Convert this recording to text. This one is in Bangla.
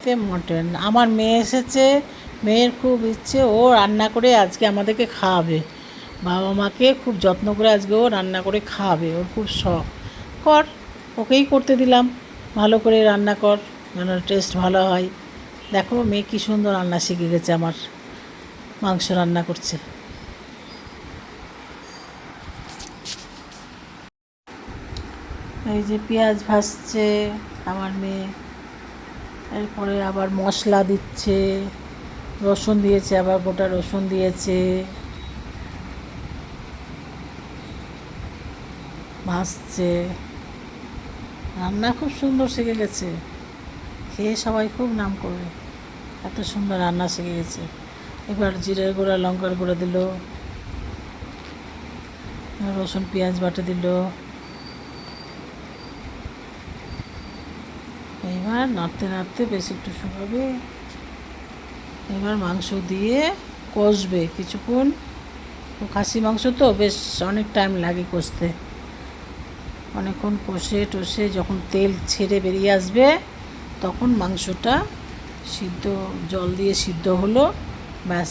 মটন আমার মেয়ে এসেছে, মেয়ের খুব ইচ্ছে ও রান্না করে আজকে আমাদেরকে খাওয়াবে। বাবা মাকে খুব যত্ন করে আজকে ও রান্না করে খাওয়াবে, ওর খুব শখ। কর, ওকেই করতে দিলাম, ভালো করে রান্না কর যেন টেস্ট ভালো হয়। দেখো মেয়ে কী সুন্দর রান্না শিখে গেছে, আমার মাংস রান্না করছে। এই যে পেঁয়াজ ভাজছে আমার মেয়ে, এরপরে আবার মশলা দিচ্ছে, রসুন দিয়েছে, আবার গোটা রসুন দিয়েছে, ভাজছে। রান্না খুব সুন্দর শিখে গেছে, খেয়ে সবাই খুব নাম করবে, এত সুন্দর রান্না শিখে গেছে। এবার জিরের গুঁড়া লঙ্কার গুঁড়া দিল, রসুন পেঁয়াজ বাটা দিল, এবার নাড়তে নাড়তে বেশ একটু শুকাবে। এবার মাংস দিয়ে কষবে কিছুক্ষণ। খাসি মাংস তো বেশ অনেক টাইম লাগে কষতে, অনেকক্ষণ কষে টষে যখন তেল ছেড়ে বেরিয়ে আসবে তখন মাংসটা সিদ্ধ, জল দিয়ে সিদ্ধ হলো, ব্যাস।